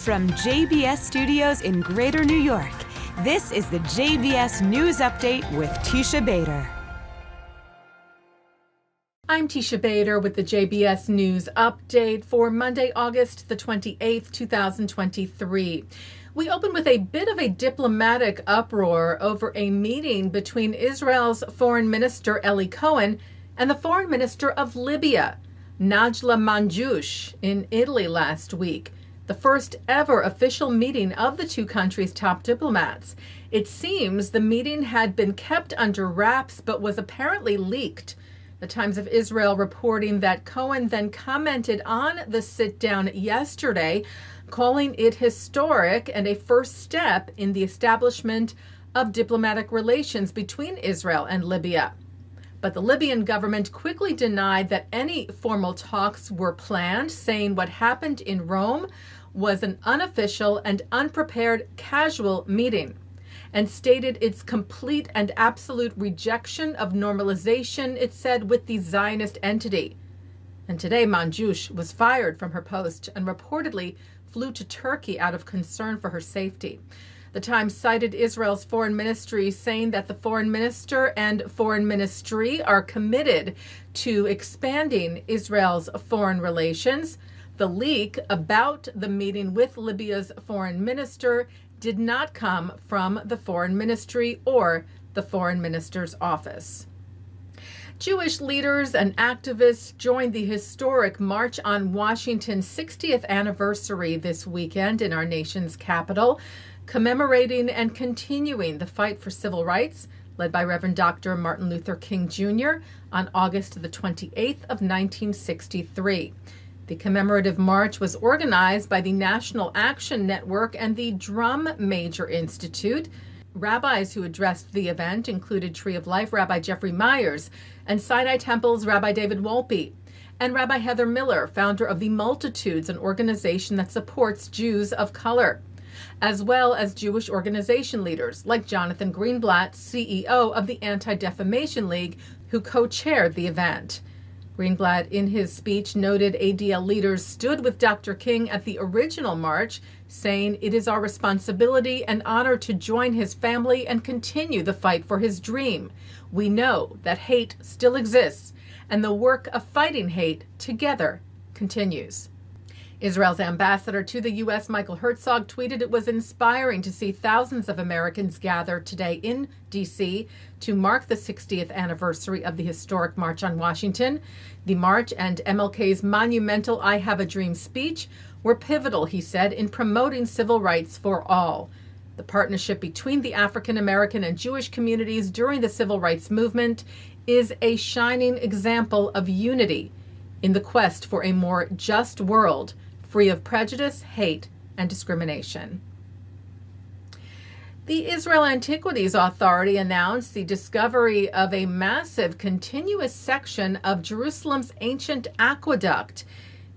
From JBS Studios in Greater New York, this is the JBS News Update with Teisha Bader. I'm Teisha Bader with the JBS News Update for Monday, August the 28th, 2023. We open with a bit of a diplomatic uproar over a meeting between Israel's Foreign Minister Eli Cohen and the Foreign Minister of Libya, Najla Manjoush, in Italy last week. The first ever official meeting of the two countries' top diplomats. It seems the meeting had been kept under wraps but was apparently leaked. The Times of Israel reporting that Cohen then commented on the sit-down yesterday, calling it historic and a first step in the establishment of diplomatic relations between Israel and Libya. But the Libyan government quickly denied that any formal talks were planned, saying what happened in Rome was an unofficial and unprepared casual meeting, and stated its complete and absolute rejection of normalization, it said, with the Zionist entity. And today, Manjoush was fired from her post and reportedly flew to Turkey out of concern for her safety. The Times cited Israel's foreign ministry, saying that the foreign minister and foreign ministry are committed to expanding Israel's foreign relations. The leak about the meeting with Libya's foreign minister did not come from the foreign ministry or the foreign minister's office. Jewish leaders and activists joined the historic March on Washington's 60th anniversary this weekend in our nation's capital, commemorating and continuing the fight for civil rights led by Reverend Dr. Martin Luther King Jr. on August the 28th of 1963. The Commemorative March was organized by the National Action Network and the Drum Major Institute. Rabbis who addressed the event included Tree of Life Rabbi Jeffrey Myers and Sinai Temple's Rabbi David Wolpe, and Rabbi Heather Miller, founder of the Multitudes, an organization that supports Jews of color, as well as Jewish organization leaders like Jonathan Greenblatt, CEO of the Anti-Defamation League, who co-chaired the event. Greenblatt, in his speech, noted ADL leaders stood with Dr. King at the original march, saying it is our responsibility and honor to join his family and continue the fight for his dream. We know that hate still exists, and the work of fighting hate together continues. Israel's ambassador to the U.S., Michael Herzog, tweeted it was inspiring to see thousands of Americans gather today in D.C. to mark the 60th anniversary of the historic March on Washington. The march and MLK's monumental I Have a Dream speech were pivotal, he said, in promoting civil rights for all. The partnership between the African American and Jewish communities during the civil rights movement is a shining example of unity in the quest for a more just world, free of prejudice, hate, and discrimination. The Israel Antiquities Authority announced the discovery of a massive continuous section of Jerusalem's ancient aqueduct.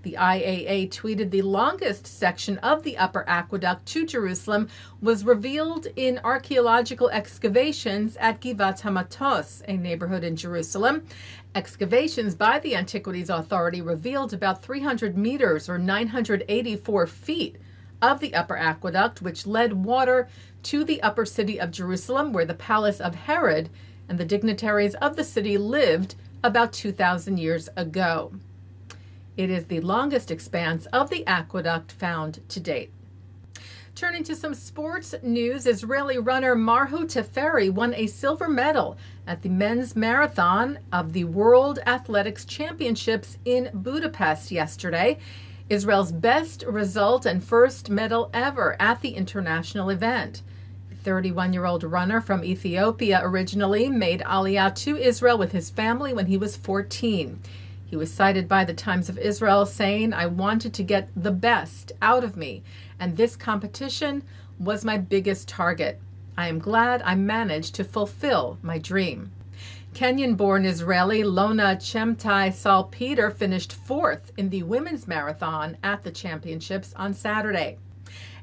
The IAA tweeted the longest section of the upper aqueduct to Jerusalem was revealed in archaeological excavations at Givat Hamatos, a neighborhood in Jerusalem. Excavations by the Antiquities Authority revealed about 300 meters or 984 feet of the upper aqueduct, which led water to the upper city of Jerusalem, where the palace of Herod and the dignitaries of the city lived about 2,000 years ago. It is the longest expanse of the aqueduct found to date. Turning to some sports news, Israeli runner Marhu Teferi won a silver medal at the men's marathon of the World Athletics Championships in Budapest yesterday, Israel's best result and first medal ever at the international event. The 31-year-old runner from Ethiopia originally made Aliyah to Israel with his family when he was 14. He was cited by the Times of Israel saying, "I wanted to get the best out of me, and this competition was my biggest target. I am glad I managed to fulfill my dream." Kenyan-born Israeli Lona Chemtai Salpeter finished fourth in the women's marathon at the championships on Saturday.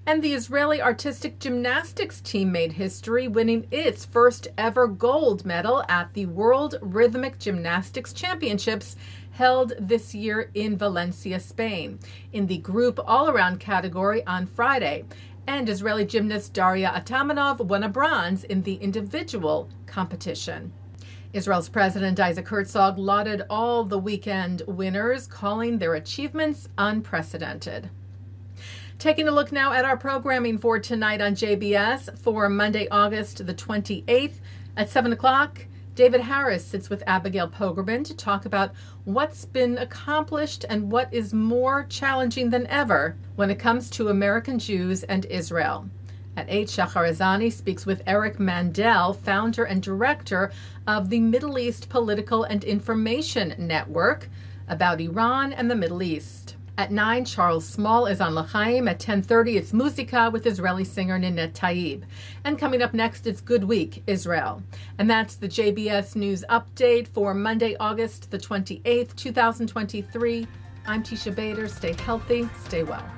And the Israeli artistic gymnastics team made history, winning its first ever gold medal at the World Rhythmic Gymnastics Championships held this year in Valencia, Spain, in the group all-around category on Friday. And Israeli gymnast Daria Atamanov won a bronze in the individual competition. Israel's President Isaac Herzog lauded all the weekend winners, calling their achievements unprecedented. Taking a look now at our programming for tonight on JBS for Monday, August the 28th at 7 o'clock. David Harris sits with Abigail Pogrebin to talk about what's been accomplished and what is more challenging than ever when it comes to American Jews and Israel. At 8, Shahar Azani speaks with Eric Mandel, founder and director of the Middle East Political and Information Network, about Iran and the Middle East. At 9, Charles Small is on L'chaim. At 10:30, it's Muzika with Israeli singer Ninet Tayeb. And coming up next, it's Good Week, Israel. And that's the JBS News Update for Monday, August the 28th, 2023. I'm Teisha Bader. Stay healthy, stay well.